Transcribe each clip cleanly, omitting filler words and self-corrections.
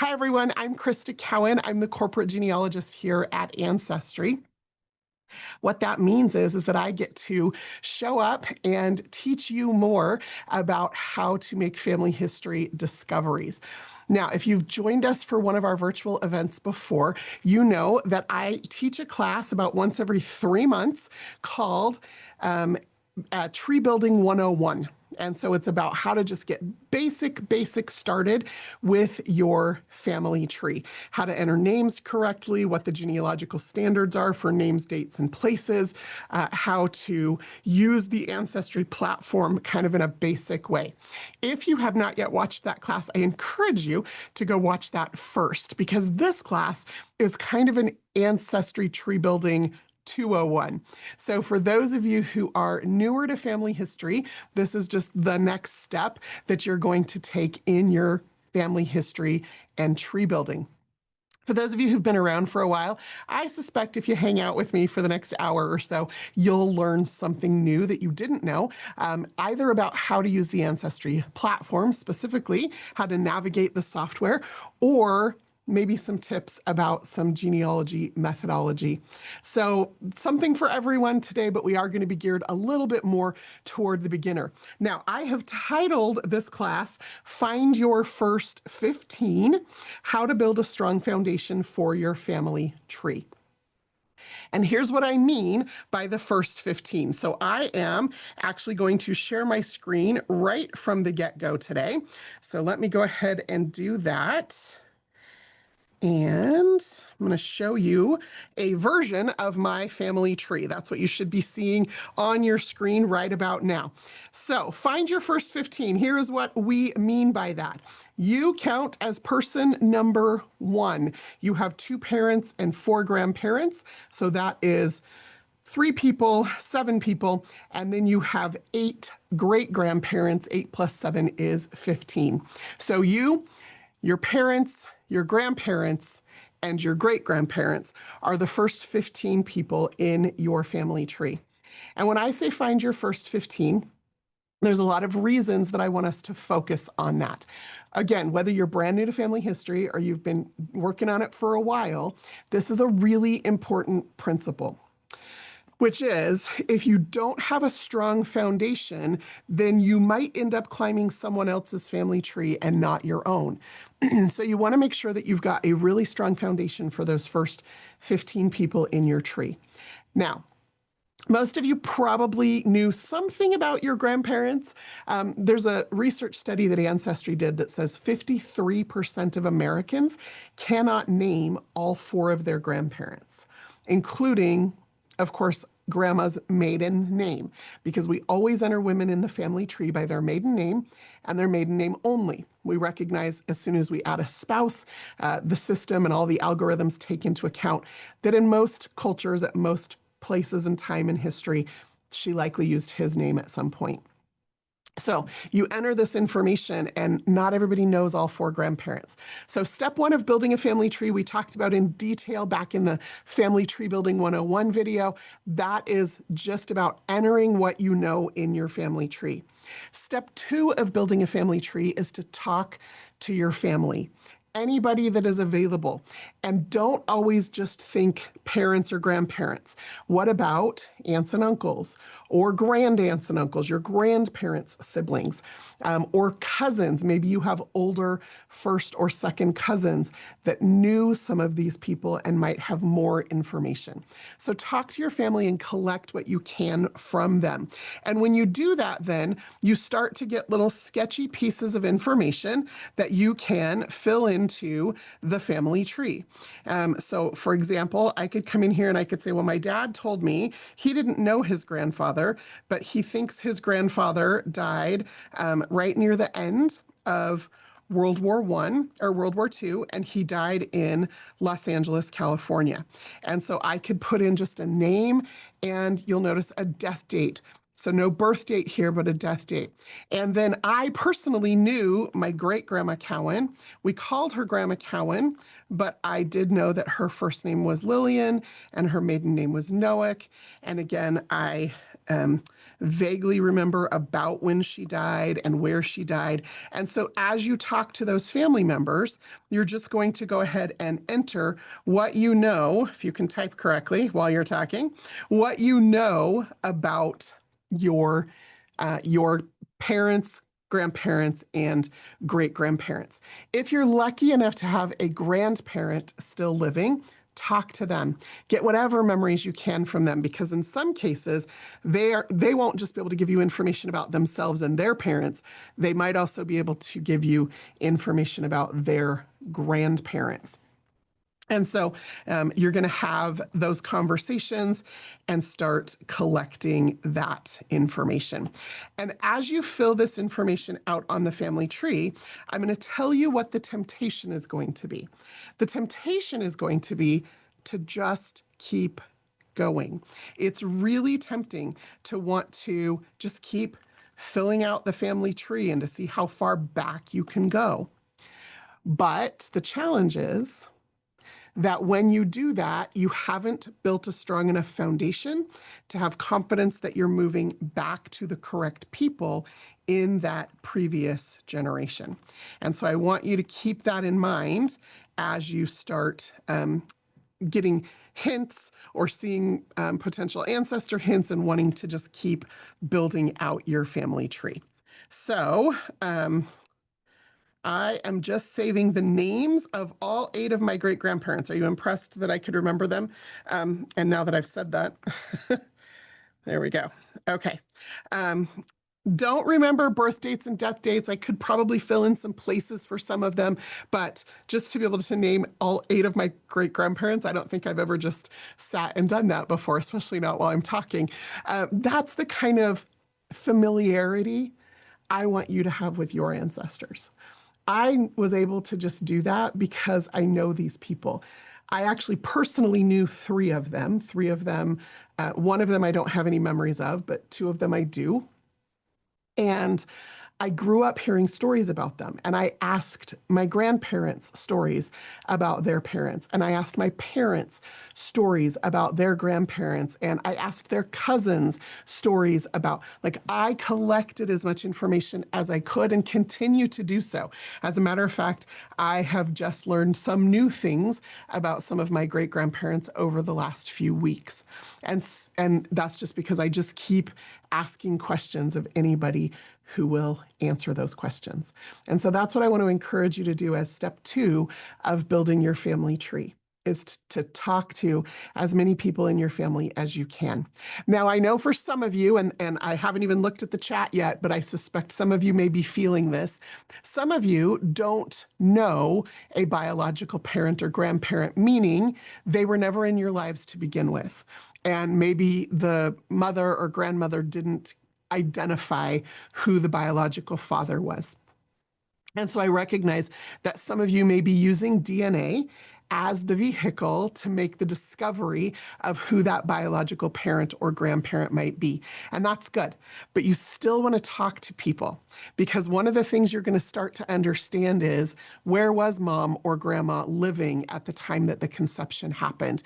Hi, everyone. I'm Crista Cowan. I'm the corporate genealogist here at Ancestry. What that means is that I get to show up and teach you more about how to make family history discoveries. Now, if you've joined us for one of our virtual events before, you know that I teach a class about once every 3 months called Tree Building 101. And so it's about how to just get basic started with your family tree, how to enter names correctly, what the genealogical standards are for names, dates, and places, how to use the Ancestry platform kind of in a basic way. If you have not yet watched that class, I encourage you to go watch that first, because this class is kind of an Ancestry tree building 201. So for those of you who are newer to family history, this is just the next step that you're going to take in your family history and tree building. For those of you who've been around for a while, I suspect if you hang out with me for the next hour or so, you'll learn something new that you didn't know, either about how to use the Ancestry platform, specifically how to navigate the software, or maybe some tips about some genealogy methodology. So something for everyone today, but we are going to be geared a little bit more toward the beginner. Now, I have titled this class, Find Your First 15, How to Build a Strong Foundation for Your Family Tree. And here's what I mean by the first 15. So I am actually going to share my screen right from the get-go today. So let me go ahead and do that. And I'm going to show you a version of my family tree. That's what you should be seeing on your screen right about now. So find your first 15. Here is what we mean by that. You count as person number 1. You have 2 parents and 4 grandparents. So that is 3 people, 7 people, and then you have 8 great-grandparents. 8 plus 7 is 15. So your parents, your grandparents, and your great-grandparents are the first 15 people in your family tree. And when I say find your first 15, there's a lot of reasons that I want us to focus on that. Again, whether you're brand new to family history or you've been working on it for a while, this is a really important principle, which is if you don't have a strong foundation, then you might end up climbing someone else's family tree and not your own. So you want to make sure that you've got a really strong foundation for those first 15 people in your tree. Now, most of you probably knew something about your grandparents. There's a research study that Ancestry did that says 53% of Americans cannot name all 4 of their grandparents, including, of course, grandma's maiden name, because we always enter women in the family tree by their maiden name and their maiden name only. We recognize as soon as we add a spouse, the system and all the algorithms take into account that in most cultures, at most places and time in history, she likely used his name at some point. So you enter this information, and not everybody knows all 4 grandparents. So step 1 of building a family tree, we talked about in detail back in the Family Tree Building 101 video. That is just about entering what you know in your family tree. Step 2 of building a family tree is to talk to your family. Anybody that is available. And don't always just think parents or grandparents. What about aunts and uncles, or grand aunts and uncles, your grandparents' siblings, or cousins? Maybe you have older first or second cousins that knew some of these people and might have more information. So talk to your family and collect what you can from them. And when you do that, then you start to get little sketchy pieces of information that you can fill into the family tree. So for example, I could come in here and I could say, well, my dad told me he didn't know his grandfather, but he thinks his grandfather died right near the end of World War I or World War II, and he died in Los Angeles, California. And so I could put in just a name, and you'll notice a death date. So no birth date here, but a death date. And then I personally knew my great-grandma Cowan. We called her Grandma Cowan, but I did know that her first name was Lillian and her maiden name was Noack. And again, I vaguely remember about when she died and where she died. And so as you talk to those family members, you're just going to go ahead and enter what you know, if you can type correctly while you're talking, what you know about your parents, grandparents, and great grandparents. If you're lucky enough to have a grandparent still living, talk to them. Get whatever memories you can from them, because in some cases, they won't just be able to give you information about themselves and their parents. They might also be able to give you information about their grandparents. And so you're going to have those conversations and start collecting that information. And as you fill this information out on the family tree, I'm going to tell you what the temptation is going to be. The temptation is going to be to just keep going. It's really tempting to want to just keep filling out the family tree and to see how far back you can go. But the challenge is that when you do that, you haven't built a strong enough foundation to have confidence that you're moving back to the correct people in that previous generation. And so I want you to keep that in mind as you start getting hints or seeing potential ancestor hints and wanting to just keep building out your family tree. So I am just saving the names of all 8 of my great-grandparents. Are you impressed that I could remember them? And now that I've said that, there we go. Okay. Don't remember birth dates and death dates. I could probably fill in some places for some of them, but just to be able to name all 8 of my great-grandparents, I don't think I've ever just sat and done that before, especially not while I'm talking. That's the kind of familiarity I want you to have with your ancestors. I was able to just do that because I know these people. I actually personally knew 3 of them. 3 of them, one of them I don't have any memories of, but 2 of them I do. And I grew up hearing stories about them, and I asked my grandparents stories about their parents, and I asked my parents stories about their grandparents, and I asked their cousins stories about, like, I collected as much information as I could and continue to do so. As a matter of fact, I have just learned some new things about some of my great grandparents over the last few weeks. And that's just because I just keep asking questions of anybody who will answer those questions. And so that's what I want to encourage you to do as step 2 of building your family tree, is to talk to as many people in your family as you can. Now, I know for some of you, and I haven't even looked at the chat yet, but I suspect some of you may be feeling this. Some of you don't know a biological parent or grandparent, meaning they were never in your lives to begin with. And maybe the mother or grandmother didn't identify who the biological father was. And so I recognize that some of you may be using DNA as the vehicle to make the discovery of who that biological parent or grandparent might be. And that's good. But you still want to talk to people, because one of the things you're going to start to understand is, where was mom or grandma living at the time that the conception happened?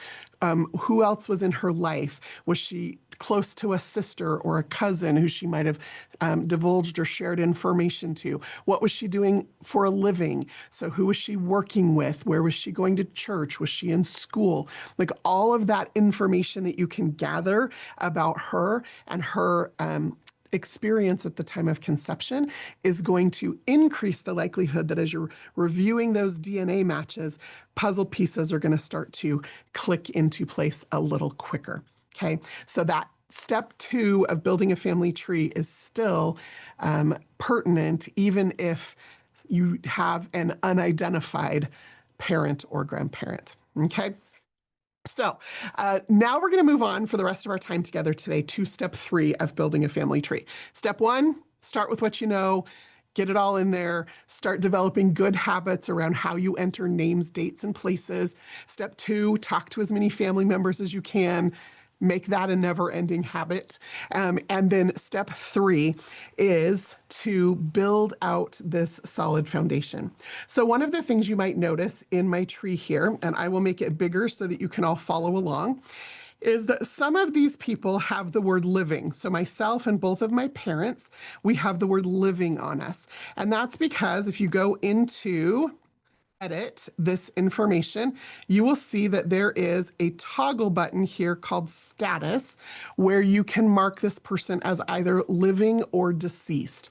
Who else was in her life? Was she close to a sister or a cousin who she might have divulged or shared information to? What was she doing for a living? So who was she working with? Where was she going to church? Was she in school? Like, all of that information that you can gather about her and her experience at the time of conception is going to increase the likelihood that as you're reviewing those DNA matches, puzzle pieces are going to start to click into place a little quicker. Okay, so that step 2 of building a family tree is still pertinent, even if you have an unidentified parent or grandparent. Okay. So now we're going to move on for the rest of our time together today to step 3 of building a family tree. Step 1, start with what you know, get it all in there, start developing good habits around how you enter names, dates, and places. Step 2, talk to as many family members as you can. Make that a never-ending habit. And then step 3 is to build out this solid foundation. So one of the things you might notice in my tree here, and I will make it bigger so that you can all follow along, is that some of these people have the word living. So myself and both of my parents, we have the word living on us. And that's because if you go into edit this information, you will see that there is a toggle button here called status, where you can mark this person as either living or deceased.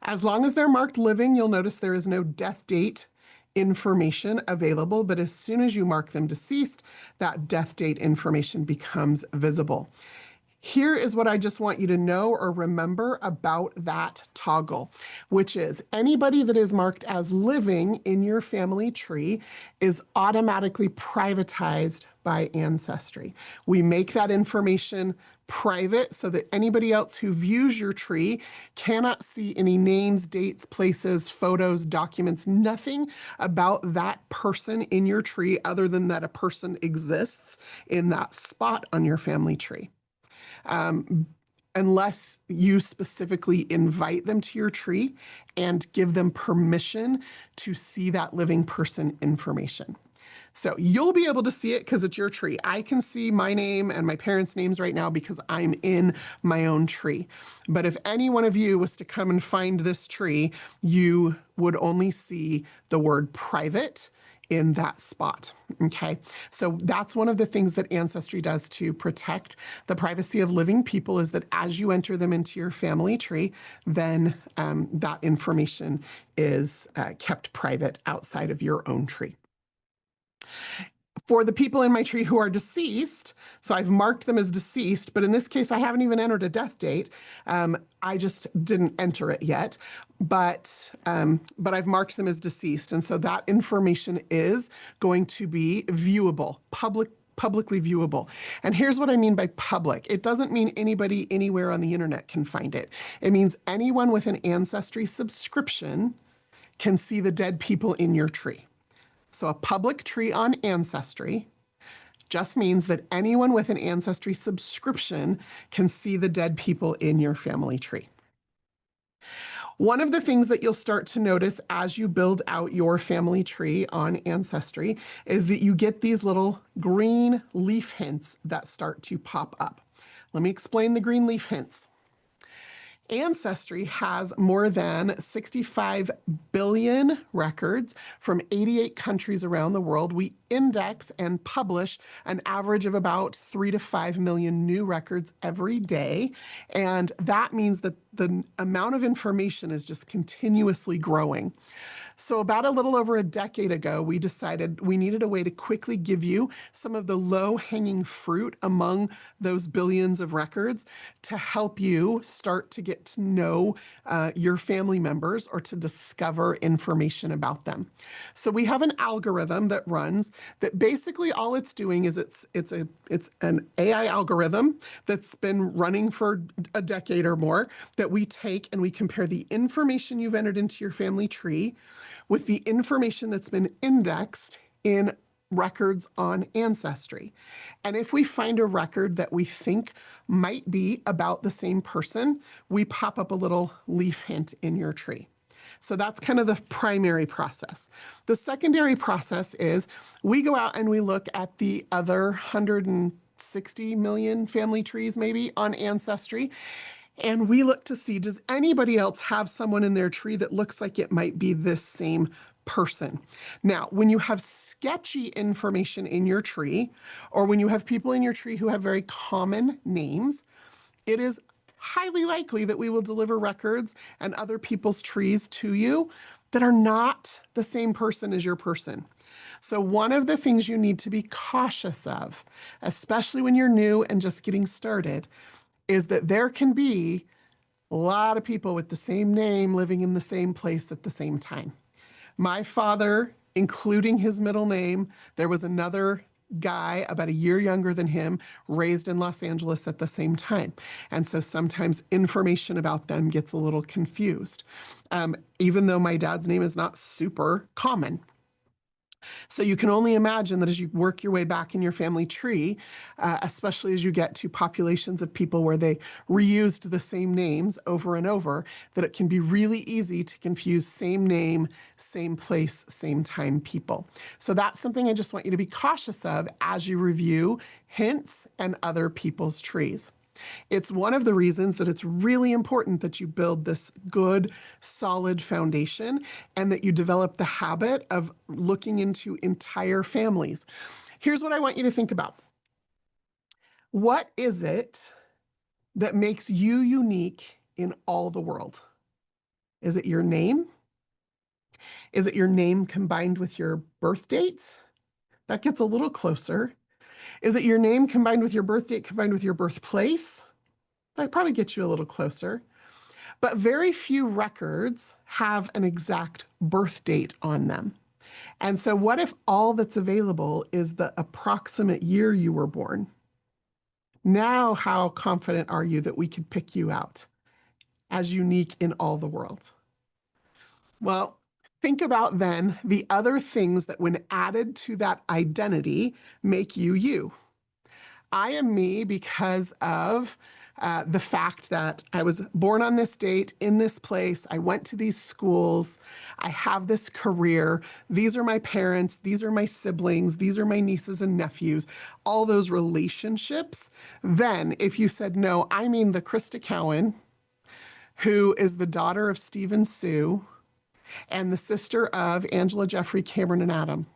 As long as they're marked living, you'll notice there is no death date information available, but as soon as you mark them deceased, that death date information becomes visible. Here is what I just want you to know or remember about that toggle, which is anybody that is marked as living in your family tree is automatically privatized by Ancestry. We make that information private so that anybody else who views your tree cannot see any names, dates, places, photos, documents, nothing about that person in your tree other than that a person exists in that spot on your family tree. Unless you specifically invite them to your tree and give them permission to see that living person information. So you'll be able to see it because it's your tree. I can see my name and my parents' names right now because I'm in my own tree. But if any one of you was to come and find this tree, you would only see the word private in that spot. Okay, so that's one of the things that Ancestry does to protect the privacy of living people, is that as you enter them into your family tree, then that information is kept private outside of your own tree. For the people in my tree who are deceased, so I've marked them as deceased, but in this case, I haven't even entered a death date. I just didn't enter it yet, but I've marked them as deceased. And so that information is going to be viewable, publicly viewable. And here's what I mean by public. It doesn't mean anybody anywhere on the internet can find it. It means anyone with an Ancestry subscription can see the dead people in your tree. So a public tree on Ancestry just means that anyone with an Ancestry subscription can see the dead people in your family tree. One of the things that you'll start to notice as you build out your family tree on Ancestry is that you get these little green leaf hints that start to pop up. Let me explain the green leaf hints. Ancestry has more than 65 billion records from 88 countries around the world. We index and publish an average of about 3 to 5 million new records every day. And that means that the amount of information is just continuously growing. So about a little over a decade ago, we decided we needed a way to quickly give you some of the low-hanging fruit among those billions of records to help you start to get to know your family members or to discover information about them. So we have an algorithm that runs that basically all it's doing is it's an AI algorithm that's been running for a decade or more that we take and we compare the information you've entered into your family tree with the information that's been indexed in records on Ancestry. And if we find a record that we think might be about the same person, we pop up a little leaf hint in your tree. So that's kind of the primary process. The secondary process is we go out and we look at the other 160 million family trees maybe on Ancestry, and we look to see, does anybody else have someone in their tree that looks like it might be this same person? Now, when you have sketchy information in your tree, or when you have people in your tree who have very common names, it is highly likely that we will deliver records and other people's trees to you that are not the same person as your person. So one of the things you need to be cautious of, especially when you're new and just getting started, is that there can be a lot of people with the same name living in the same place at the same time. My father, including his middle name, there was another guy about a year younger than him raised in Los Angeles at the same time. And so sometimes information about them gets a little confused, even though my dad's name is not super common. So you can only imagine that as you work your way back in your family tree, especially as you get to populations of people where they reused the same names over and over, that it can be really easy to confuse same name, same place, same time people. So that's something I just want you to be cautious of as you review hints and other people's trees. It's one of the reasons that it's really important that you build this good, solid foundation and that you develop the habit of looking into entire families. Here's what I want you to think about. What is it that makes you unique in all the world? Is it your name? Is it your name combined with your birth date? That gets a little closer. Is it your name combined with your birth date combined with your birthplace? That probably gets you a little closer. But very few records have an exact birth date on them. And so what if all that's available is the approximate year you were born? Now, how confident are you that we could pick you out as unique in all the world? Well, think about then the other things that when added to that identity make you you. I am me because of the fact that I was born on this date, in this place, I went to these schools, I have this career, these are my parents, these are my siblings, these are my nieces and nephews, all those relationships. Then, if you said, no, I mean the Crista Cowan, who is the daughter of Stephen Sue and the sister of Angela, Jeffrey, Cameron, and Adam,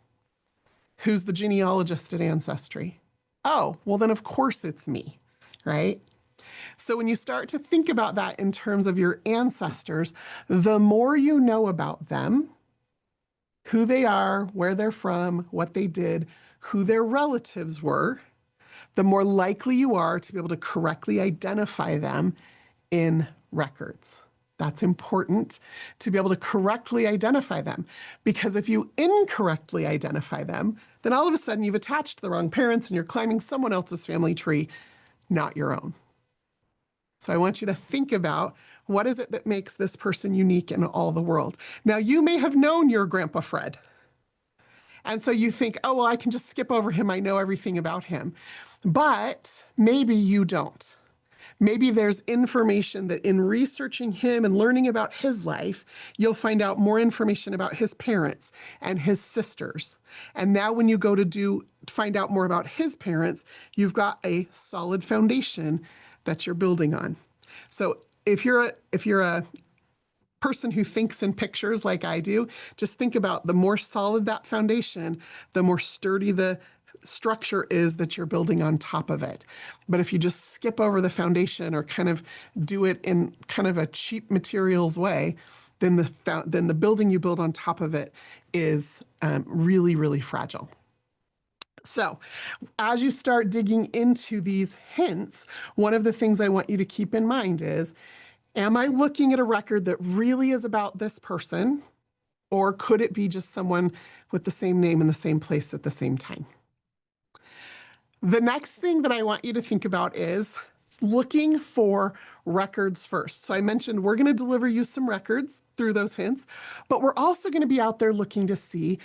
who's the genealogist at Ancestry. Oh, well, then of course it's me, right? So when you start to think about that in terms of your ancestors, the more you know about them, who they are, where they're from, what they did, who their relatives were, the more likely you are to be able to correctly identify them in records. That's important to be able to correctly identify them, because if you incorrectly identify them, then all of a sudden you've attached the wrong parents and you're climbing someone else's family tree, not your own. So I want you to think about, what is it that makes this person unique in all the world? Now, you may have known your Grandpa Fred. And so you think, oh, well, I can just skip over him. I know everything about him. But maybe you don't. Maybe there's information that in researching him and learning about his life, you'll find out more information about his parents and his sisters. And now when you go to find out more about his parents, you've got a solid foundation that you're building on. So if you're a person who thinks in pictures like I do, just think about the more solid that foundation, the more sturdy the structure is that you're building on top of it. But if you just skip over the foundation or kind of do it in kind of a cheap materials way, then the building you build on top of it is really, really fragile. So as you start digging into these hints, one of the things I want you to keep in mind is, am I looking at a record that really is about this person, or could it be just someone with the same name in the same place at the same time? The next thing that I want you to think about is looking for records first. So I mentioned we're going to deliver you some records through those hints, but we're also going to be out there looking to see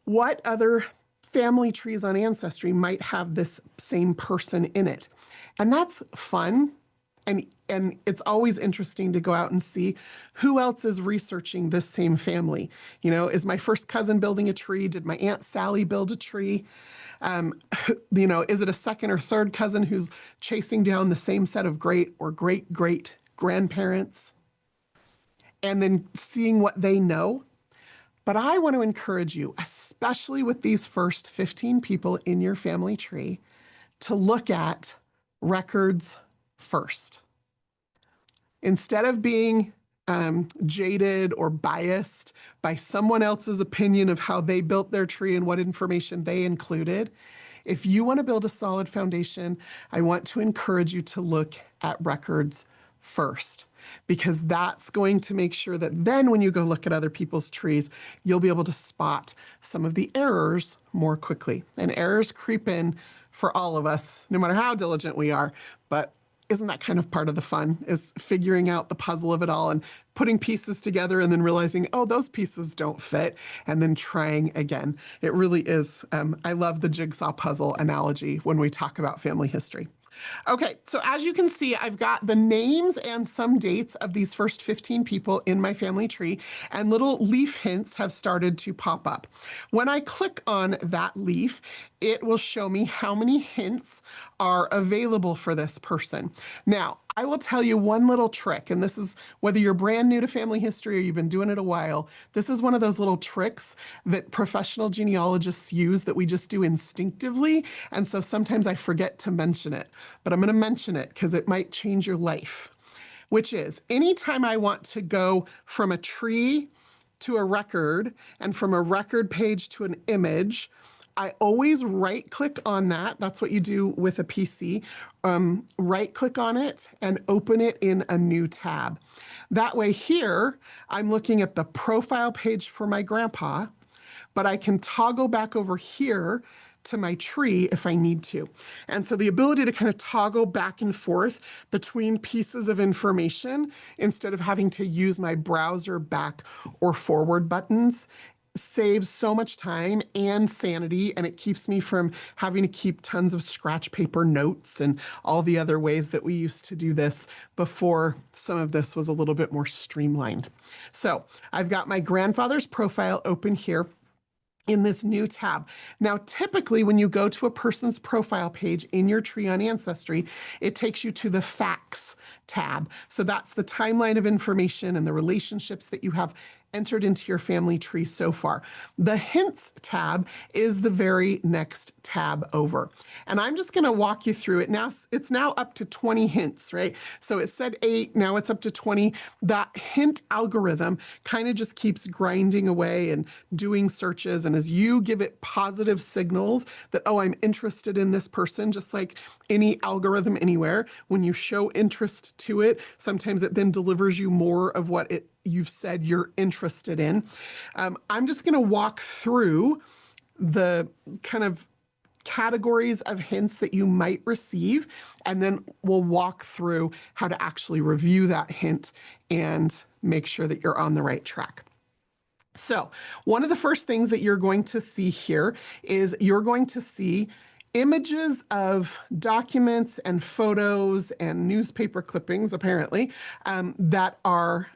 what other family trees on Ancestry might have this same person in it. And that's fun. And it's always interesting to go out and see who else is researching this same family. You know, is my first cousin building a tree? Did my Aunt Sally build a tree? You know, is it a second or third cousin who's chasing down the same set of great or great grandparents? And then seeing what they know. But I want to encourage you, especially with these first 15 people in your family tree, to look at records first. Instead of being jaded or biased by someone else's opinion of how they built their tree and what information they included, if you want to build a solid foundation, I want to encourage you to look at records first, because that's going to make sure that then when you go look at other people's trees, you'll be able to spot some of the errors more quickly. And errors creep in for all of us, no matter how diligent we are. But isn't that kind of part of the fun, is figuring out the puzzle of it all and putting pieces together and then realizing, oh, those pieces don't fit, and then trying again. It really is. I love the jigsaw puzzle analogy when we talk about family history. Okay, so as you can see, I've got the names and some dates of these first 15 people in my family tree, and little leaf hints have started to pop up. When I click on that leaf, it will show me how many hints are available for this person. Now, I will tell you one little trick, and this is whether you're brand new to family history or you've been doing it a while, this is one of those little tricks that professional genealogists use that we just do instinctively, and so sometimes I forget to mention it, but I'm going to mention it because it might change your life, which is anytime I want to go from a tree to a record and from a record page to an image, I always right click on that. That's what you do with a PC. Right click on it and open it in a new tab. That way here, I'm looking at the profile page for my grandpa, but I can toggle back over here to my tree if I need to. And so the ability to kind of toggle back and forth between pieces of information instead of having to use my browser back or forward buttons saves so much time and sanity, and it keeps me from having to keep tons of scratch paper notes and all the other ways that we used to do this before some of this was a little bit more streamlined. So I've got my grandfather's profile open here in this new tab. Now, typically when you go to a person's profile page in your tree on Ancestry, it takes you to the facts tab. So that's the timeline of information and the relationships that you have entered into your family tree so far. The hints tab is the very next tab over. And I'm just going to walk you through it. Now it's now up to 20 hints, right? So it said 8, now it's up to 20. That hint algorithm kind of just keeps grinding away and doing searches. And as you give it positive signals that, oh, I'm interested in this person, just like any algorithm anywhere, when you show interest to it, sometimes it then delivers you more of what you've said you're interested in. I'm just going to walk through the kind of categories of hints that you might receive, and then we'll walk through how to actually review that hint and make sure that you're on the right track. So one of the first things that you're going to see here is you're going to see images of documents and photos and newspaper clippings, apparently, that are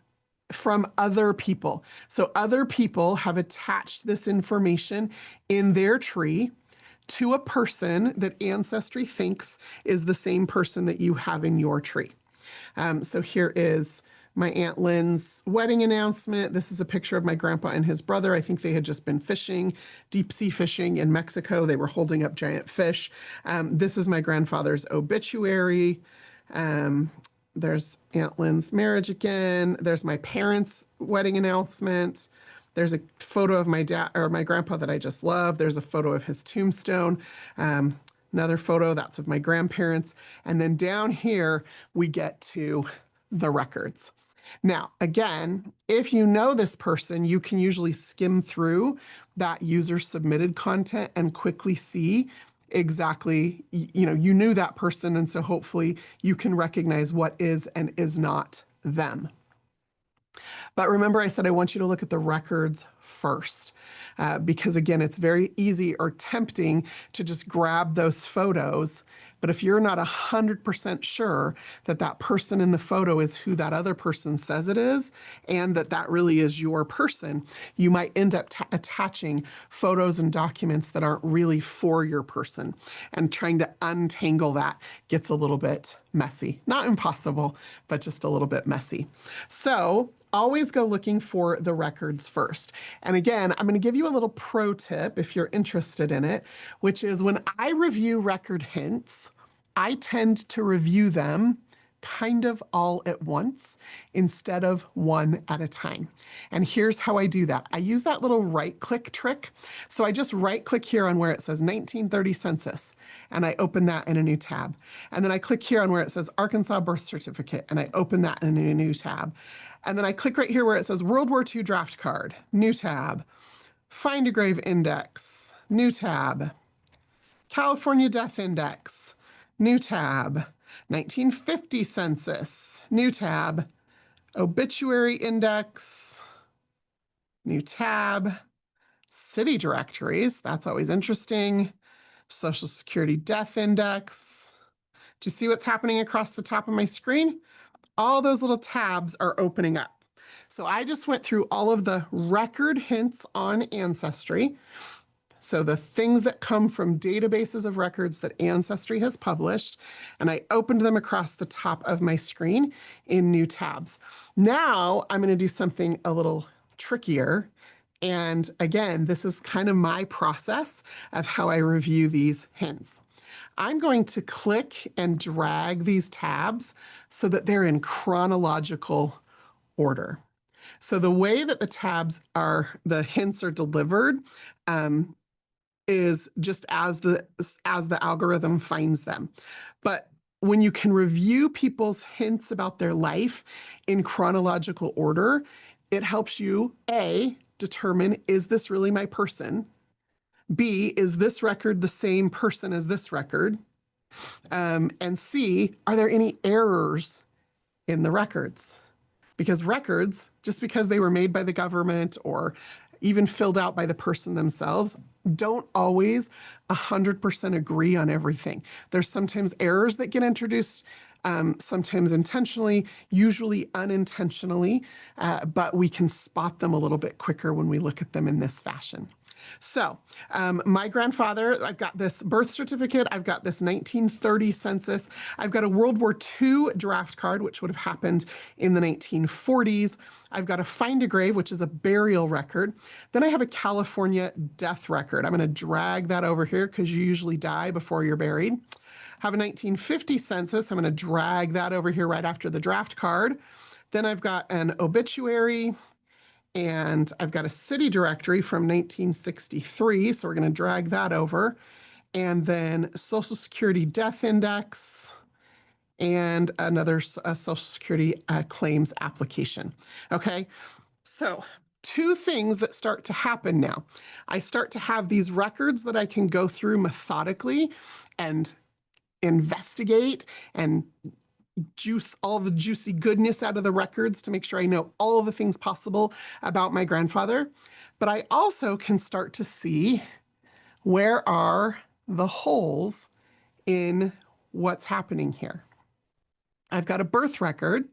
from other people. So other people have attached this information in their tree to a person that Ancestry thinks is the same person that you have in your tree. So here is my Aunt Lynn's wedding announcement. This is a picture of my grandpa and his brother. I think they had just been fishing, deep sea fishing in Mexico. They were holding up giant fish. This is my grandfather's obituary. There's Aunt Lynn's marriage again. There's my parents' wedding announcement. There's a photo of my dad or my grandpa that I just love. There's a photo of his tombstone. Another photo, that's of my grandparents. And then down here, we get to the records. Now, again, if you know this person, you can usually skim through that user submitted content and quickly see exactly, you knew that person, and so hopefully you can recognize what is and is not them. But remember, I said I want you to look at the records first, because again, it's very easy or tempting to just grab those photos. But if you're not 100% sure that that person in the photo is who that other person says it is, and that that really is your person, you might end up attaching photos and documents that aren't really for your person. And trying to untangle that gets a little bit messy. Not impossible, but just a little bit messy. So always go looking for the records first. And again, I'm going to give you a little pro tip if you're interested in it, which is when I review record hints, I tend to review them kind of all at once instead of one at a time. And here's how I do that. I use that little right click trick. So I just right click here on where it says 1930 census, and I open that in a new tab. And then I click here on where it says Arkansas birth certificate, and I open that in a new tab. And then I click right here where it says World War II draft card, new tab, find a grave index, new tab, California death index, new tab. 1950 census, new tab. Obituary index, new tab. City directories, that's always interesting. Social Security death index. Do you see what's happening across the top of my screen? All those little tabs are opening up. So I just went through all of the record hints on Ancestry. So the things that come from databases of records that Ancestry has published, and I opened them across the top of my screen in new tabs. Now I'm going to do something a little trickier. And again, this is kind of my process of how I review these hints. I'm going to click and drag these tabs so that they're in chronological order. So the way that the hints are delivered is just as the algorithm finds them. But when you can review people's hints about their life in chronological order, it helps you, A, determine, is this really my person? B, is this record the same person as this record? And C, are there any errors in the records? Because records, just because they were made by the government or even filled out by the person themselves, don't always 100% agree on everything. There's sometimes errors that get introduced, sometimes intentionally, usually unintentionally, but we can spot them a little bit quicker when we look at them in this fashion. So my grandfather, I've got this birth certificate, I've got this 1930 census, I've got a World War II draft card, which would have happened in the 1940s. I've got a find a grave, which is a burial record. Then I have a California death record. I'm going to drag that over here because you usually die before you're buried. Have a 1950 census. I'm going to drag that over here right after the draft card. Then I've got an obituary, and I've got a city directory from 1963, so we're going to drag that over. And then Social Security death index and another Social Security claims application. Okay, so two things that start to happen now. I start to have these records that I can go through methodically and investigate and juice all the juicy goodness out of the records to make sure I know all the things possible about my grandfather. But I also can start to see where are the holes in what's happening here. I've got a birth record.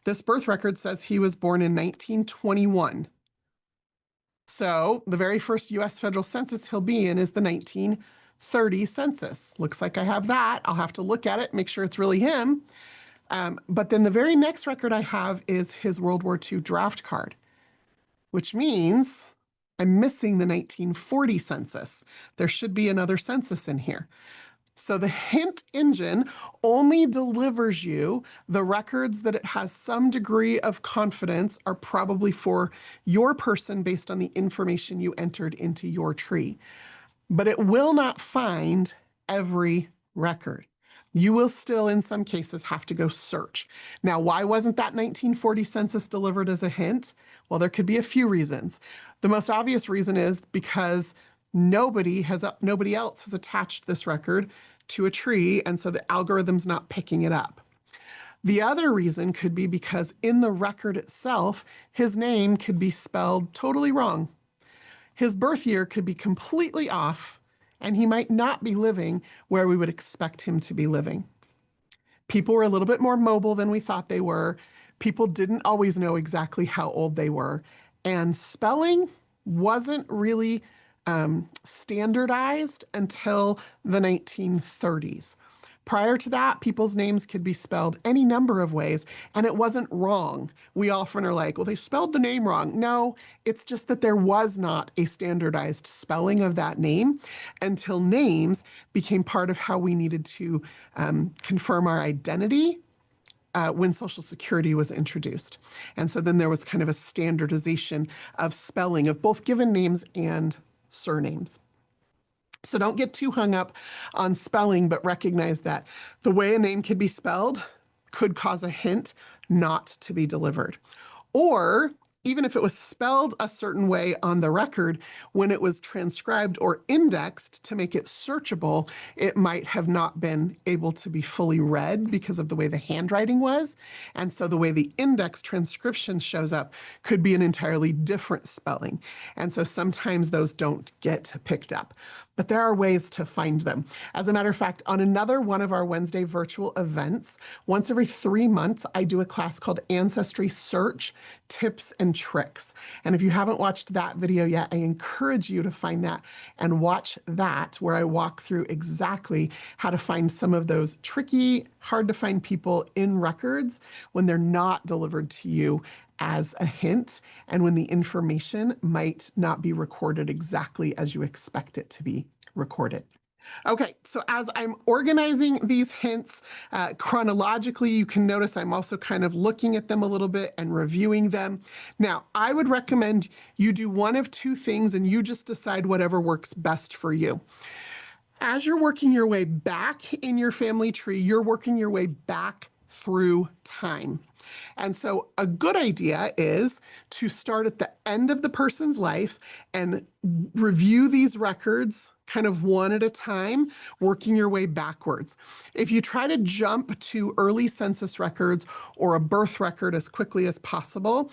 This birth record says he was born in 1921. So the very first US federal census he'll be in is the 1930 census. Looks like I have that. I'll have to look at it, make sure it's really him. But then the very next record I have is his World War II draft card, which means I'm missing the 1940 census. There should be another census in here. So the hint engine only delivers you the records that it has some degree of confidence are probably for your person based on the information you entered into your tree. But it will not find every record. You will still, in some cases, have to go search. Now, why wasn't that 1940 census delivered as a hint? Well, there could be a few reasons. The most obvious reason is because nobody else has attached this record to a tree, and so the algorithm's not picking it up. The other reason could be because in the record itself, his name could be spelled totally wrong. His birth year could be completely off, and he might not be living where we would expect him to be living. People were a little bit more mobile than we thought they were. People didn't always know exactly how old they were. And spelling wasn't really standardized until the 1930s. Prior to that, people's names could be spelled any number of ways, and it wasn't wrong. We often are like, well, they spelled the name wrong. No, it's just that there was not a standardized spelling of that name until names became part of how we needed to confirm our identity when Social Security was introduced. And so then there was kind of a standardization of spelling of both given names and surnames. So don't get too hung up on spelling, but recognize that the way a name could be spelled could cause a hint not to be delivered. Or even if it was spelled a certain way on the record, when it was transcribed or indexed to make it searchable, it might have not been able to be fully read because of the way the handwriting was. And so the way the index transcription shows up could be an entirely different spelling. And so sometimes those don't get picked up. But there are ways to find them. As a matter of fact, on another one of our Wednesday virtual events, once every 3 months, I do a class called Ancestry Search Tips and Tricks. And if you haven't watched that video yet, I encourage you to find that and watch that, where I walk through exactly how to find some of those tricky, hard to find people in records when they're not delivered to you as a hint, and when the information might not be recorded exactly as you expect it to be recorded. Okay, so as I'm organizing these hints chronologically, you can notice I'm also kind of looking at them a little bit and reviewing them. Now, I would recommend you do one of two things and you just decide whatever works best for you. As you're working your way back in your family tree, you're working your way back through time. And so a good idea is to start at the end of the person's life and review these records kind of one at a time, working your way backwards. If you try to jump to early census records or a birth record as quickly as possible,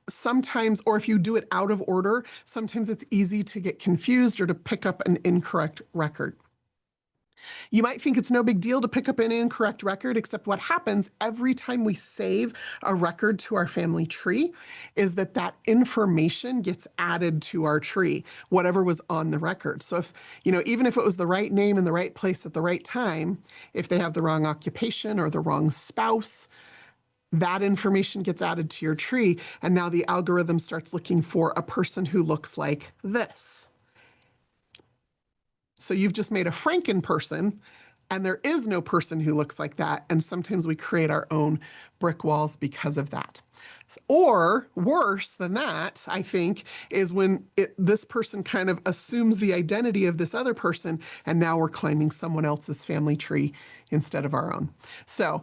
sometimes, or if you do it out of order, sometimes it's easy to get confused or to pick up an incorrect record. You might think it's no big deal to pick up an incorrect record, except what happens every time we save a record to our family tree is that that information gets added to our tree, whatever was on the record. So if, even if it was the right name in the right place at the right time, if they have the wrong occupation or the wrong spouse, that information gets added to your tree. And now the algorithm starts looking for a person who looks like this. So you've just made a Franken person, and there is no person who looks like that. And sometimes we create our own brick walls because of that. Or worse than that, I think, is when this person kind of assumes the identity of this other person, and now we're claiming someone else's family tree instead of our own. So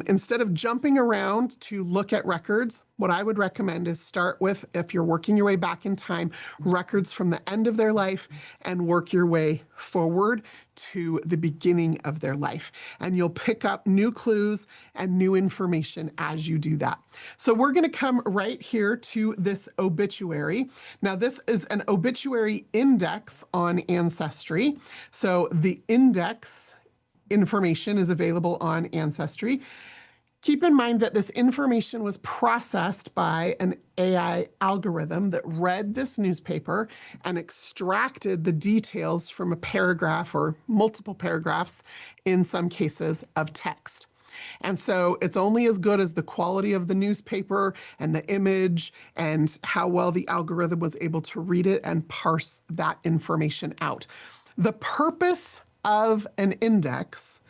instead of jumping around to look at records, what I would recommend is start with, if you're working your way back in time, records from the end of their life and work your way forward to the beginning of their life. And you'll pick up new clues and new information as you do that. So we're going to come right here to this obituary. Now, this is an obituary index on Ancestry. So the index information is available on Ancestry. Keep in mind that this information was processed by an AI algorithm that read this newspaper and extracted the details from a paragraph or multiple paragraphs, in some cases, of text. And so it's only as good as the quality of the newspaper and the image and how well the algorithm was able to read it and parse that information out. The purpose of an index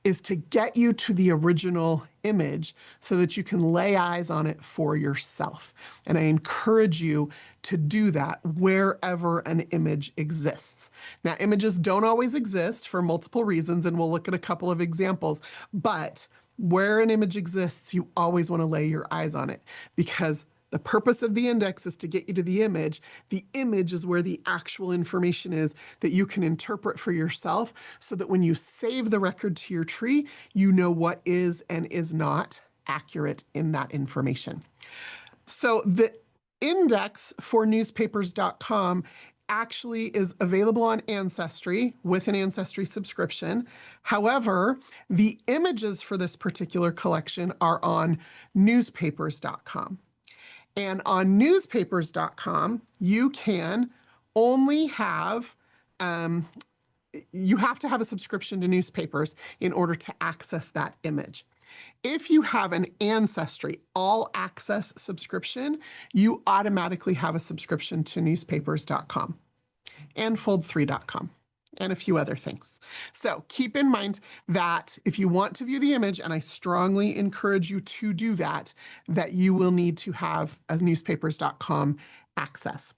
is to get you to the original image so that you can lay eyes on it for yourself. And I encourage you to do that wherever an image exists. Now, images don't always exist for multiple reasons, and we'll look at a couple of examples, but where an image exists, you always want to lay your eyes on it, because the purpose of the index is to get you to the image. The image is where the actual information is that you can interpret for yourself, so that when you save the record to your tree, you know what is and is not accurate in that information. So the index for newspapers.com actually is available on Ancestry with an Ancestry subscription. However, the images for this particular collection are on newspapers.com. And on newspapers.com, you can only have, you have to have a subscription to newspapers in order to access that image. If you have an Ancestry all access subscription, you automatically have a subscription to newspapers.com and fold3.com. and a few other things. So keep in mind that if you want to view the image, and I strongly encourage you to do that, that you will need to have a newspapers.com access.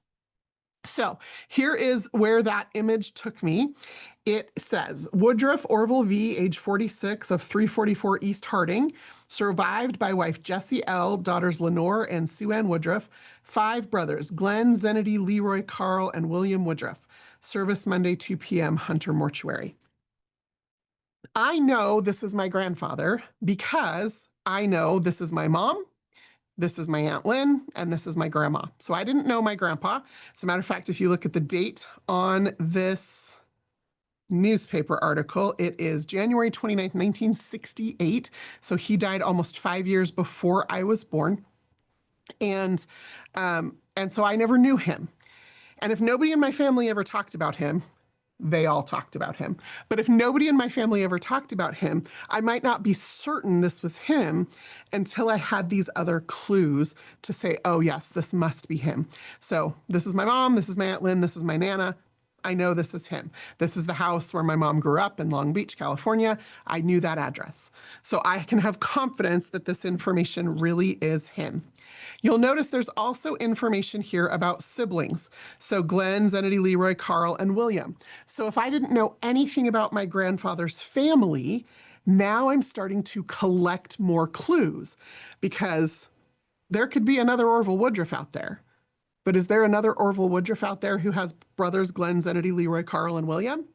So here is where that image took me. It says Woodruff Orville V, age 46, of 344 East Harding, survived by wife Jessie L., daughters Lenore and Sue Ann Woodruff, 5 brothers, Glenn, Zenedy, Leroy, Carl, and William Woodruff. Service Monday, 2 p.m., Hunter Mortuary. I know this is my grandfather because I know this is my mom, this is my Aunt Lynn, and this is my grandma. So I didn't know my grandpa. As a matter of fact, if you look at the date on this newspaper article, it is January 29th, 1968. So he died almost 5 years before I was born. And so I never knew him. And if nobody in my family ever talked about him, they all talked about him. But if nobody in my family ever talked about him, I might not be certain this was him until I had these other clues to say, oh, yes, this must be him. So this is my mom, this is my Aunt Lynn, this is my Nana. I know this is him. This is the house where my mom grew up in Long Beach, California. I knew that address. So I can have confidence that this information really is him. You'll notice there's also information here about siblings. So Glenn, Zenedy, Leroy, Carl, and William. So if I didn't know anything about my grandfather's family, now I'm starting to collect more clues because there could be another Orville Woodruff out there. But is there another Orville Woodruff out there who has brothers Glenn, Zenedy, Leroy, Carl, and William?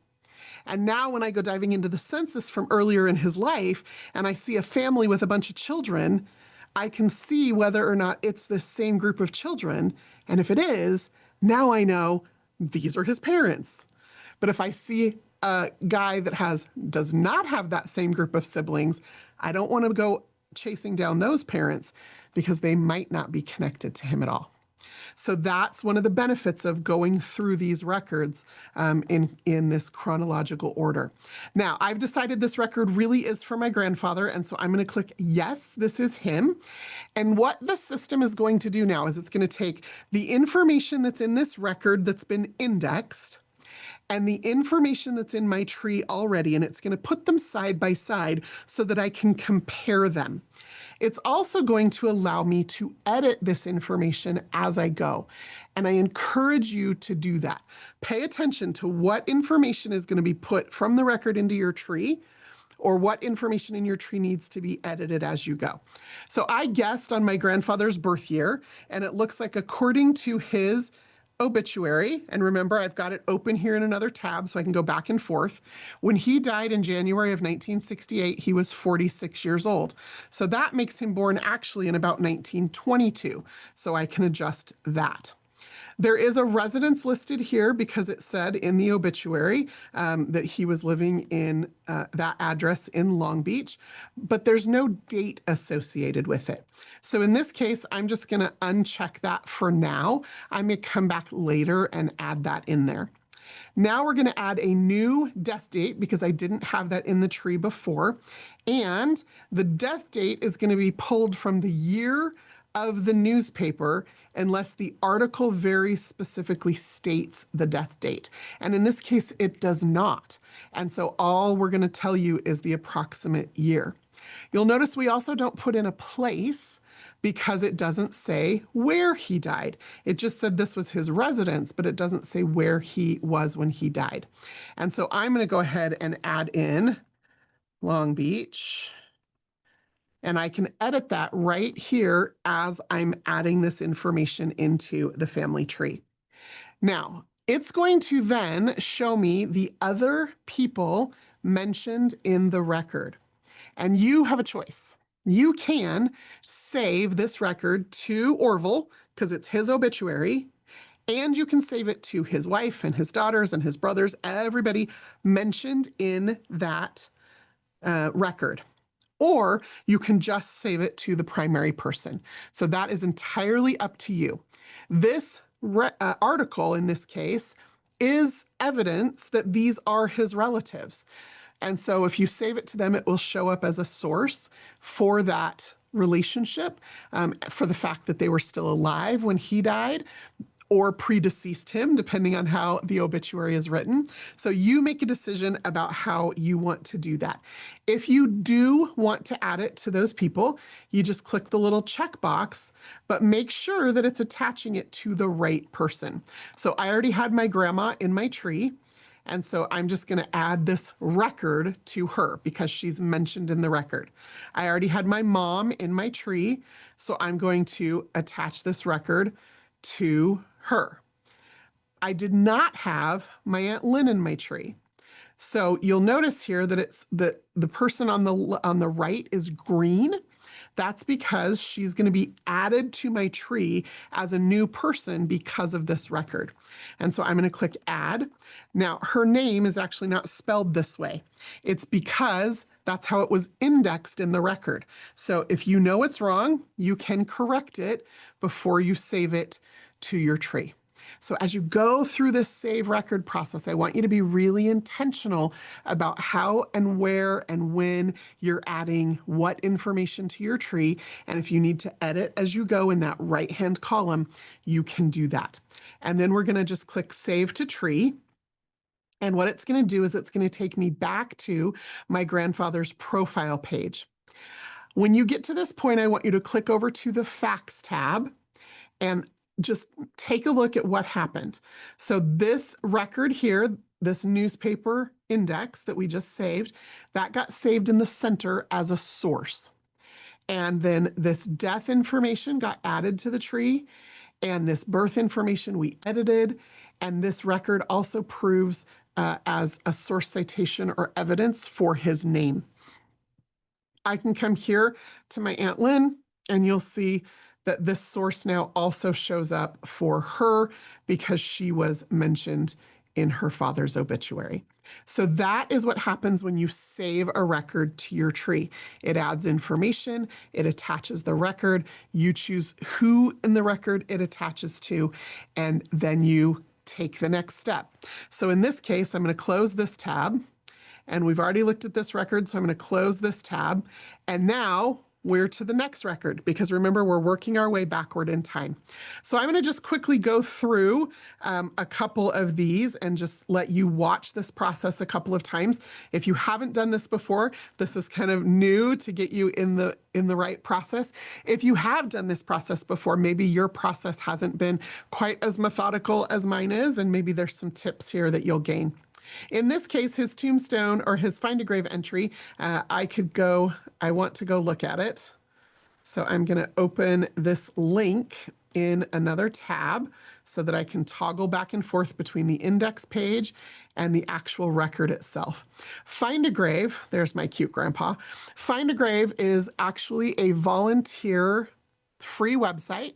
And now when I go diving into the census from earlier in his life and I see a family with a bunch of children, I can see whether or not it's the same group of children. And if it is, now I know these are his parents. But if I see a guy that does not have that same group of siblings, I don't want to go chasing down those parents because they might not be connected to him at all. So that's one of the benefits of going through these records in this chronological order. Now, I've decided this record really is for my grandfather, and so I'm going to click yes, this is him. And what the system is going to do now is it's going to take the information that's in this record that's been indexed and the information that's in my tree already, and it's going to put them side by side so that I can compare them. It's also going to allow me to edit this information as I go. And I encourage you to do that. Pay attention to what information is going to be put from the record into your tree or what information in your tree needs to be edited as you go. So I guessed on my grandfather's birth year, and it looks like according to his obituary, and remember I've got it open here in another tab so I can go back and forth. When he died in January of 1968, he was 46 years old. So that makes him born actually in about 1922. So I can adjust that. There is a residence listed here because it said in the obituary that he was living in that address in Long Beach, but there's no date associated with it. So in this case, I'm just going to uncheck that for now. I may come back later and add that in there. Now we're going to add a new death date because I didn't have that in the tree before. And the death date is going to be pulled from the year of the newspaper unless the article very specifically states the death date. And in this case, it does not. And so all we're going to tell you is the approximate year. You'll notice we also don't put in a place because it doesn't say where he died. It just said this was his residence, but it doesn't say where he was when he died. And so I'm going to go ahead and add in Long Beach. And I can edit that right here as I'm adding this information into the family tree. Now, it's going to then show me the other people mentioned in the record. And you have a choice. You can save this record to Orville because it's his obituary, and you can save it to his wife and his daughters and his brothers, everybody mentioned in that record. Or you can just save it to the primary person. So that is entirely up to you. This article, in this case, is evidence that these are his relatives. And so if you save it to them, it will show up as a source for that relationship, for the fact that they were still alive when he died, or predeceased him, depending on how the obituary is written. So you make a decision about how you want to do that. If you do want to add it to those people, you just click the little checkbox, but make sure that it's attaching it to the right person. So I already had my grandma in my tree. And so I'm just going to add this record to her because she's mentioned in the record. I already had my mom in my tree, so I'm going to attach this record to her. I did not have my Aunt Lynn in my tree. So you'll notice here that it's the person on the right is green. That's because she's going to be added to my tree as a new person because of this record. And so I'm going to click add. Now, her name is actually not spelled this way. It's because that's how it was indexed in the record. So if you know it's wrong, you can correct it before you save it to your tree. So as you go through this save record process, I want you to be really intentional about how and where and when you're adding what information to your tree. And if you need to edit as you go in that right-hand column, you can do that. And then we're going to just click Save to Tree. And what it's going to do is it's going to take me back to my grandfather's profile page. When you get to this point, I want you to click over to the Facts tab and just take a look at what happened. So this record here, this newspaper index that we just saved, that got saved in the center as a source. And then this death information got added to the tree, and this birth information we edited, and this record also proves as a source citation or evidence for his name. I can come here to my Aunt Lynn, and you'll see that this source now also shows up for her because she was mentioned in her father's obituary. So that is what happens when you save a record to your tree. It adds information, it attaches the record, you choose who in the record it attaches to, and then you take the next step. So in this case, I'm going to close this tab, and we've already looked at this record, so I'm going to close this tab, and now we're to the next record, because remember, we're working our way backward in time. So I'm going to just quickly go through a couple of these and just let you watch this process a couple of times. If you haven't done this before, this is kind of new to get you in the right process. If you have done this process before, maybe your process hasn't been quite as methodical as mine is, and maybe there's some tips here that you'll gain. In this case, his tombstone or his find a grave entry, I want to go look at it. So I'm going to open this link in another tab so that I can toggle back and forth between the index page and the actual record itself. Find a Grave, there's my cute grandpa. Find a Grave is actually a volunteer free website,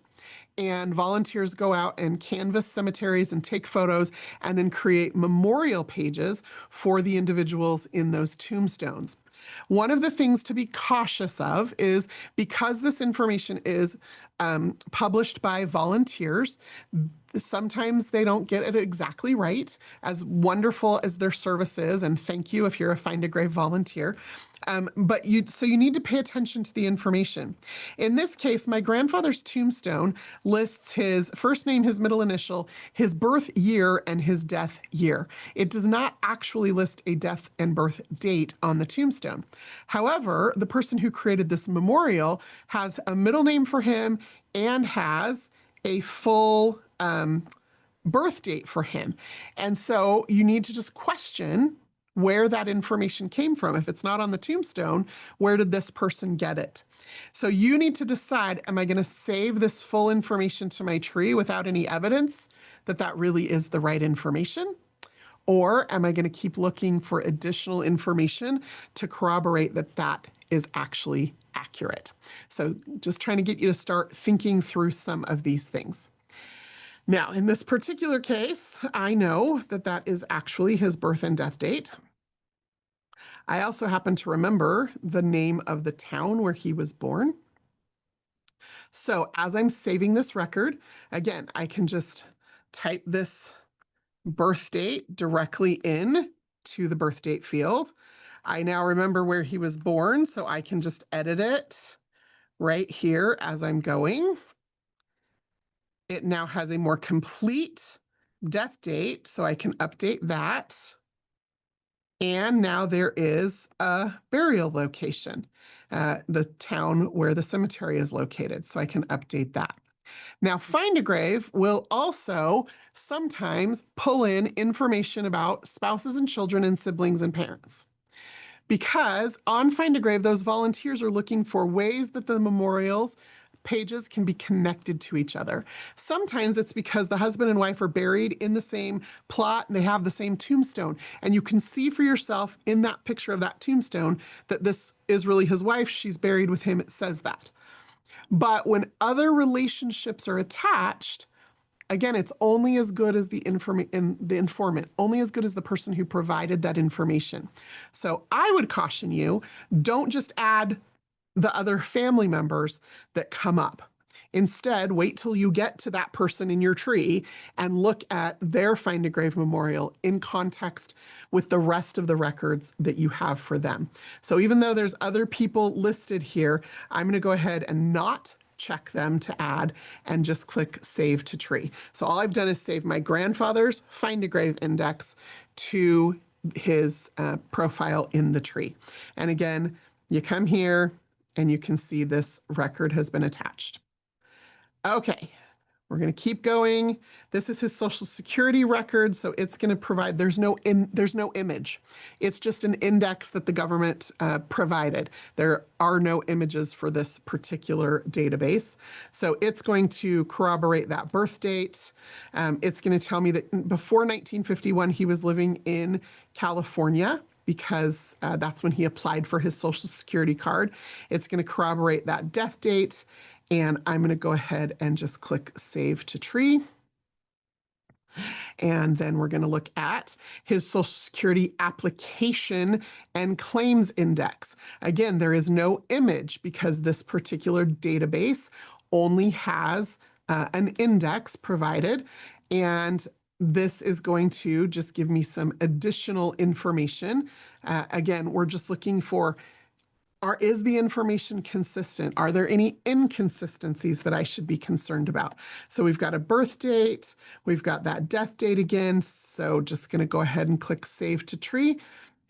and volunteers go out and canvass cemeteries and take photos and then create memorial pages for the individuals in those tombstones. One of the things to be cautious of is because this information is published by volunteers, sometimes they don't get it exactly right, as wonderful as their service is, and thank you if you're a Find a Grave volunteer. So you need to pay attention to the information. In this case, my grandfather's tombstone lists his first name, his middle initial, his birth year, and his death year. It does not actually list a death and birth date on the tombstone. However, the person who created this memorial has a middle name for him and has a full birth date for him. And so you need to just question where that information came from. If it's not on the tombstone, where did this person get it? So you need to decide, am I going to save this full information to my tree without any evidence that that really is the right information? Or am I going to keep looking for additional information to corroborate that that is actually accurate? So just trying to get you to start thinking through some of these things. Now, in this particular case, I know that that is actually his birth and death date. I also happen to remember the name of the town where he was born. So as I'm saving this record, again, I can just type this birth date directly in to the birth date field. I now remember where he was born, so I can just edit it right here as I'm going. It now has a more complete death date, so I can update that. And now there is a burial location, the town where the cemetery is located, so I can update that. Now, Find a Grave will also sometimes pull in information about spouses and children and siblings and parents. Because on Find a Grave, those volunteers are looking for ways that the memorials pages can be connected to each other. Sometimes it's because the husband and wife are buried in the same plot and they have the same tombstone. And you can see for yourself in that picture of that tombstone that this is really his wife. She's buried with him. It says that. But when other relationships are attached, again, it's only as good as the informant, only as good as the person who provided that information. So I would caution you, don't just add the other family members that come up. Instead, wait till you get to that person in your tree and look at their Find a Grave memorial in context with the rest of the records that you have for them. So even though there's other people listed here, I'm going to go ahead and not check them to add and just click Save to Tree. So all I've done is save my grandfather's Find a Grave index to his profile in the tree. And again, you come here and you can see this record has been attached. Okay, we're going to keep going. This is his Social Security record, so it's going to provide, there's no image. It's just an index that the government provided. There are no images for this particular database. So it's going to corroborate that birth date. It's going to tell me that before 1951, he was living in California, because that's when he applied for his Social Security card. It's going to corroborate that death date. And I'm going to go ahead and just click Save to Tree. And then we're going to look at his Social Security application and claims index. Again, there is no image because this particular database only has an index provided. And this is going to just give me some additional information. Again, we're just looking for, is the information consistent? Are there any inconsistencies that I should be concerned about? So we've got a birth date, we've got that death date again. So just going to go ahead and click Save to Tree.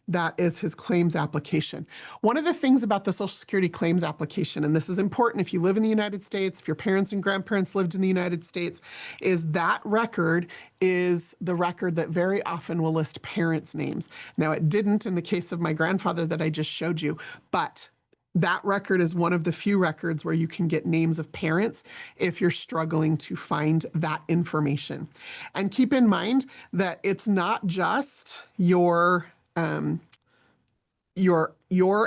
That is his claims application. One of the things about the Social Security claims application, and this is important if you live in the United States, if your parents and grandparents lived in the United States, is that record is the record that very often will list parents' names. Now, it didn't in the case of my grandfather that I just showed you, but that record is one of the few records where you can get names of parents if you're struggling to find that information. And keep in mind that it's not just your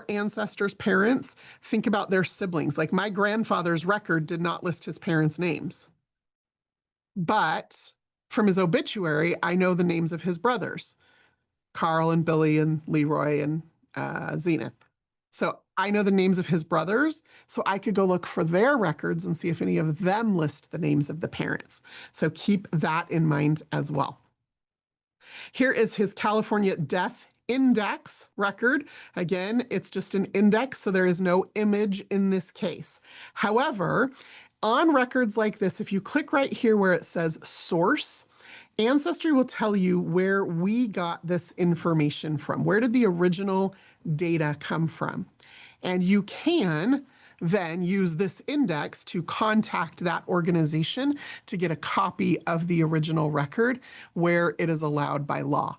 ancestors' parents. Think about their siblings. Like my grandfather's record did not list his parents' names. But from his obituary, I know the names of his brothers, Carl and Billy and Leroy and Zenith. So I know the names of his brothers, so I could go look for their records and see if any of them list the names of the parents. So keep that in mind as well. Here is his California death index record. Again, it's just an index, so there is no image in this case. However, on records like this, if you click right here where it says source, Ancestry will tell you where we got this information from. Where did the original data come from? And you can then use this index to contact that organization to get a copy of the original record where it is allowed by law.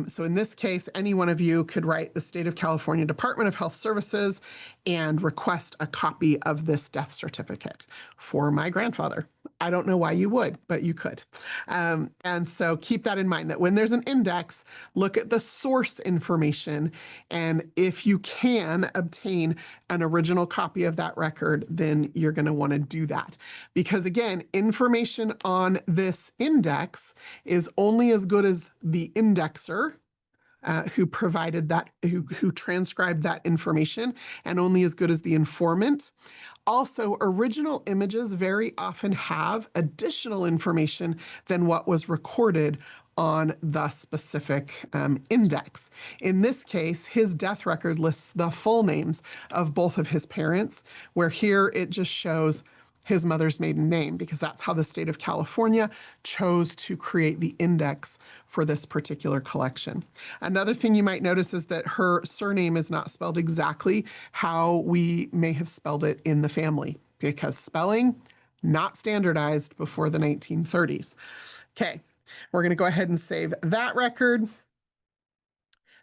So in this case, any one of you could write the State of California Department of Health Services and request a copy of this death certificate for my grandfather. I don't know why you would, but you could. And so keep that in mind, that when there's an index, look at the source information. And if you can obtain an original copy of that record, then you're going to want to do that. Because again, information on this index is only as good as the indexer who provided that, who transcribed that information, and only as good as the informant. Also, original images very often have additional information than what was recorded on the specific index. In this case, his death record lists the full names of both of his parents, where here it just shows his mother's maiden name, because that's how the state of California chose to create the index for this particular collection. Another thing you might notice is that her surname is not spelled exactly how we may have spelled it in the family, because spelling not standardized before the 1930s. Okay, we're going to go ahead and save that record.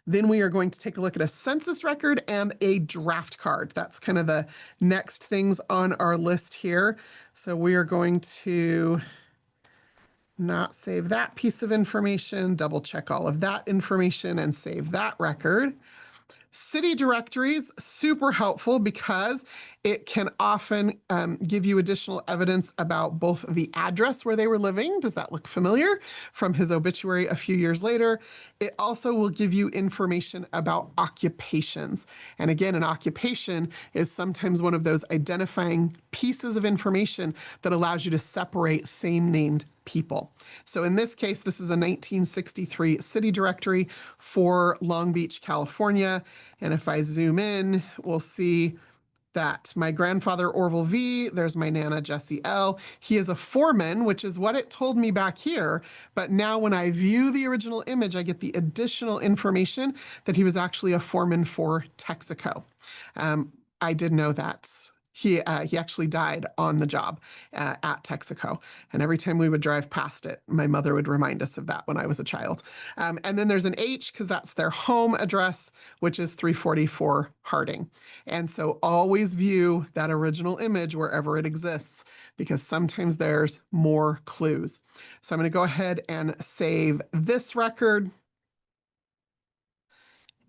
Then we are going to take a look at a census record and a draft card. That's kind of the next things on our list here. So we are going to not save that piece of information, double check all of that information and save that record. City directories, super helpful because it can often give you additional evidence about both the address where they were living. Does that look familiar from his obituary a few years later? It also will give you information about occupations. And again, an occupation is sometimes one of those identifying pieces of information that allows you to separate same named people. So in this case, this is a 1963 city directory for Long Beach, California. And if I zoom in, we'll see that my grandfather Orville V, there's my Nana Jessie L. He is a foreman, which is what it told me back here. But now when I view the original image, I get the additional information that he was actually a foreman for Texaco. I did know that. He actually died on the job at Texaco. And every time we would drive past it, my mother would remind us of that when I was a child. And then there's an H because that's their home address, which is 344 Harding. And so always view that original image wherever it exists, because sometimes there's more clues. So I'm going to go ahead and save this record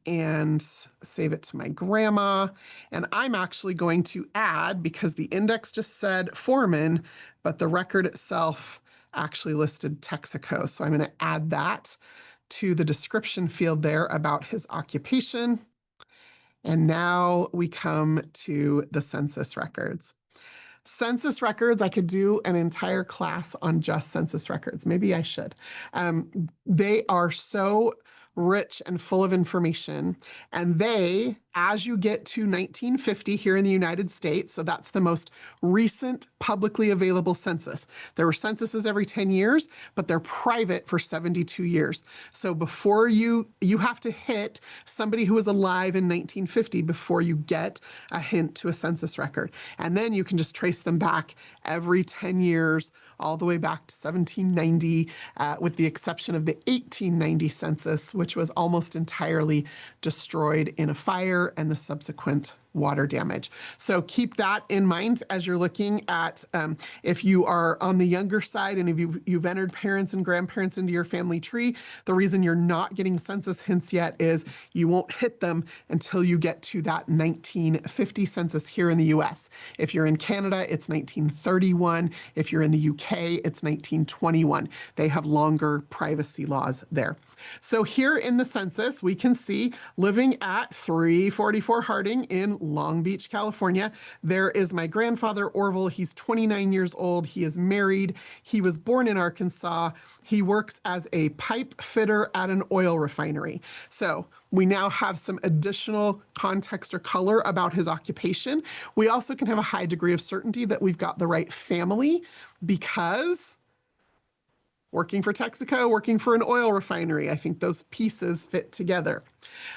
and save it to my grandma. And I'm actually going to add, because the index just said foreman, but the record itself actually listed Texaco. So I'm going to add that to the description field there about his occupation. And now we come to the census records. Census records, I could do an entire class on just census records. Maybe I should. They are so rich and full of information. And they, as you get to 1950 here in the United States, so that's the most recent publicly available census. There were censuses every 10 years, but they're private for 72 years. So before you have to hit somebody who was alive in 1950 before you get a hint to a census record. And then you can just trace them back every 10 years, all the way back to 1790, with the exception of the 1890 census, which was almost entirely destroyed in a fire and the subsequent water damage. So keep that in mind as you're looking at if you are on the younger side and if you've entered parents and grandparents into your family tree. The reason you're not getting census hints yet is you won't hit them until you get to that 1950 census here in the US. If you're in Canada, it's 1931. If you're in the UK, it's 1921. They have longer privacy laws there. So here in the census, we can see living at 344 Harding in Long Beach, California. There is my grandfather, Orville. He's 29 years old. He is married. He was born in Arkansas. He works as a pipe fitter at an oil refinery. So we now have some additional context or color about his occupation. We also can have a high degree of certainty that we've got the right family, because working for Texaco, working for an oil refinery, I think those pieces fit together.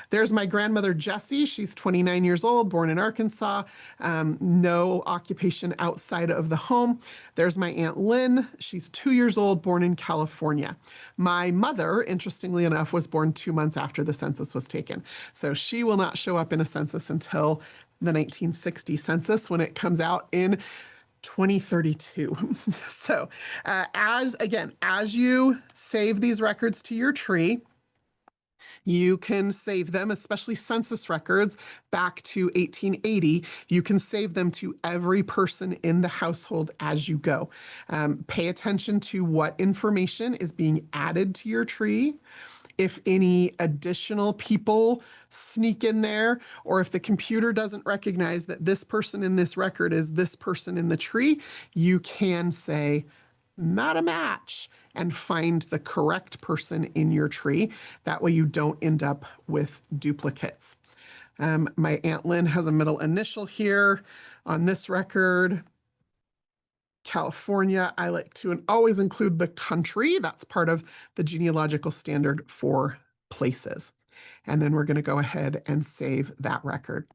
There's my grandmother, Jessie. She's 29 years old, born in Arkansas, no occupation outside of the home. There's my Aunt Lynn. She's 2 years old, born in California. My mother, interestingly enough, was born 2 months after the census was taken. So she will not show up in a census until the 1960 census, when it comes out in 2032. So as you save these records to your tree, you can save them, especially census records back to 1880. You can save them to every person in the household as you go. Pay attention to what information is being added to your tree. If any additional people sneak in there, or if the computer doesn't recognize that this person in this record is this person in the tree, you can say, not a match, and find the correct person in your tree. That way you don't end up with duplicates. My Aunt Lynn has a middle initial here on this record. California. I like to always include the country. That's part of the genealogical standard for places. And then we're going to go ahead and save that record,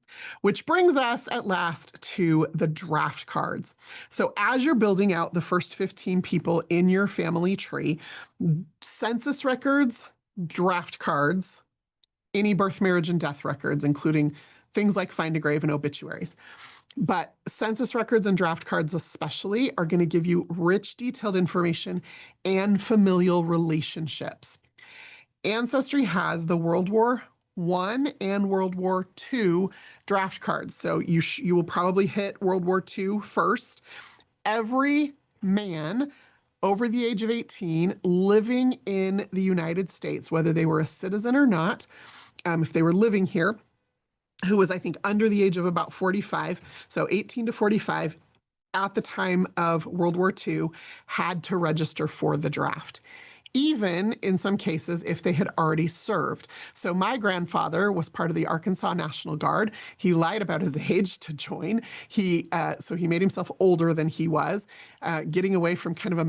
which brings us at last to the draft cards. So as you're building out the first 15 people in your family tree, census records, draft cards, any birth, marriage, and death records, including things like find a grave and obituaries. But census records and draft cards especially are going to give you rich, detailed information and familial relationships. Ancestry has the World War I and World War II draft cards. So you will probably hit World War II first. Every man over the age of 18 living in the United States, whether they were a citizen or not, if they were living here, who was, I think, under the age of about 45, so 18 to 45, at the time of World War II, had to register for the draft, even in some cases if they had already served. So my grandfather was part of the Arkansas National Guard. He lied about his age to join. So he made himself older than he was, getting away from kind of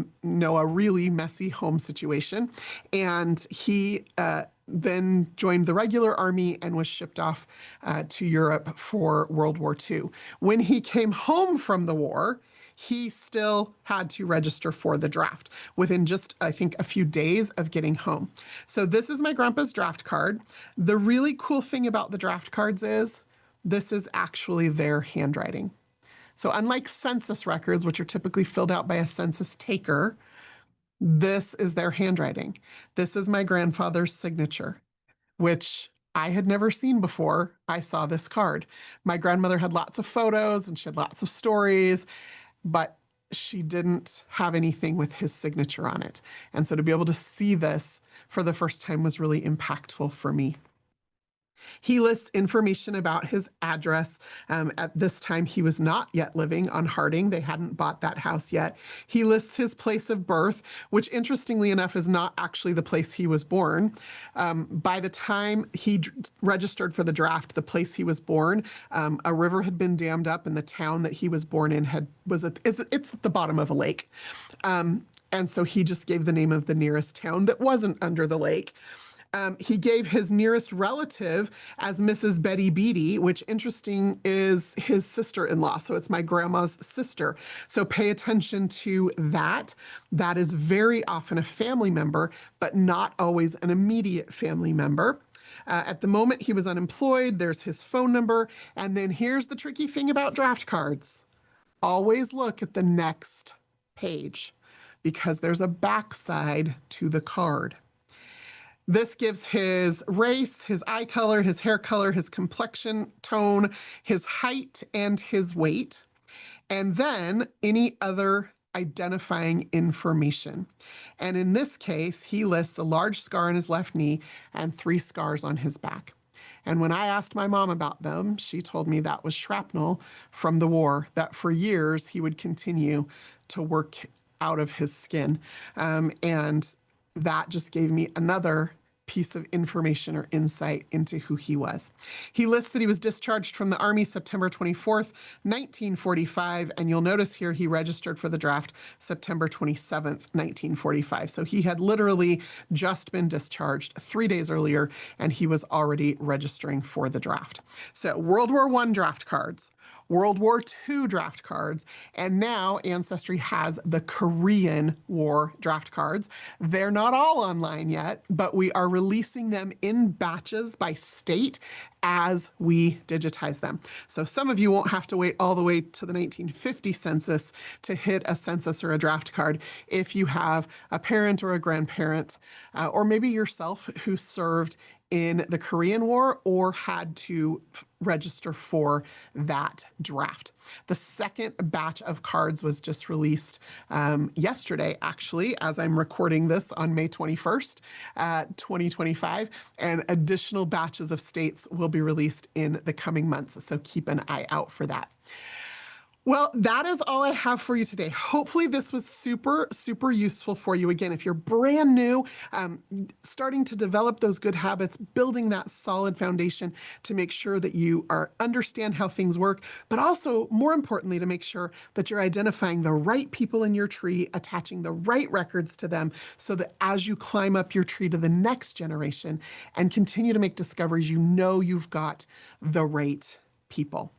a really messy home situation. And he then joined the regular army and was shipped off to Europe for World War II. When he came home from the war, he still had to register for the draft within just, I think, a few days of getting home. So this is my grandpa's draft card. The really cool thing about the draft cards is this is actually their handwriting. So unlike census records, which are typically filled out by a census taker, this is their handwriting. This is my grandfather's signature, which I had never seen before I saw this card. My grandmother had lots of photos and she had lots of stories, but she didn't have anything with his signature on it. And so to be able to see this for the first time was really impactful for me. He lists information about his address. At this time, he was not yet living on Harding. They hadn't bought that house yet. He lists his place of birth, which interestingly enough is not actually the place he was born. By the time he registered for the draft, the place he was born, a river had been dammed up, and the town that he was born in it's at the bottom of a lake. And so he just gave the name of the nearest town that wasn't under the lake. He gave his nearest relative as Mrs. Betty Beatty, which interesting is his sister-in-law. So it's my grandma's sister. So pay attention to that. That is very often a family member, but not always an immediate family member. At the moment he was unemployed, there's his phone number. And then here's the tricky thing about draft cards. Always look at the next page because there's a backside to the card. This gives his race, his eye color, his hair color, his complexion tone, his height, and his weight, and then any other identifying information. And in this case, he lists a large scar on his left knee and 3 scars on his back. And when I asked my mom about them, she told me that was shrapnel from the war, that for years he would continue to work out of his skin. And that just gave me another piece of information or insight into who he was. He lists that he was discharged from the Army September 24th, 1945, and you'll notice here he registered for the draft September 27th, 1945. So he had literally just been discharged 3 days earlier, and he was already registering for the draft. So World War I draft cards, World War II draft cards, and now Ancestry has the Korean War draft cards. They're not all online yet, but we are releasing them in batches by state as we digitize them. So some of you won't have to wait all the way to the 1950 census to hit a census or a draft card if you have a parent or a grandparent, or maybe yourself who served in the Korean War or had to register for that draft. The second batch of cards was just released yesterday, actually, as I'm recording this on May 21st, 2025, and additional batches of states will be released in the coming months, so keep an eye out for that. Well, that is all I have for you today. Hopefully, this was super, super useful for you. Again, if you're brand new, starting to develop those good habits, building that solid foundation to make sure that you understand how things work, but also, more importantly, to make sure that you're identifying the right people in your tree, attaching the right records to them, so that as you climb up your tree to the next generation and continue to make discoveries, you know you've got the right people.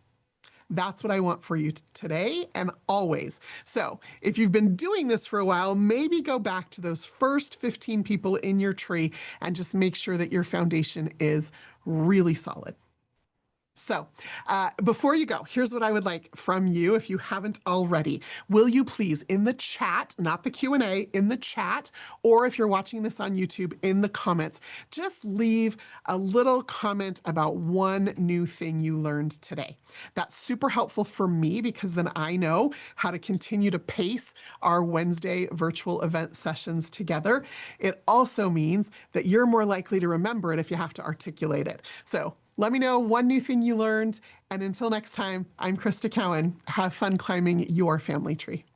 That's what I want for you today and always. So, if you've been doing this for a while, maybe go back to those first 15 people in your tree and just make sure that your foundation is really solid. So, before you go, here's what I would like from you if you haven't already. Will you please, in the chat, not the Q&A, in the chat, or if you're watching this on YouTube, in the comments, just leave a little comment about one new thing you learned today. That's super helpful for me because then I know how to continue to pace our Wednesday virtual event sessions together. It also means that you're more likely to remember it if you have to articulate it. So, let me know one new thing you learned. And until next time, I'm Krista Cowan. Have fun climbing your family tree.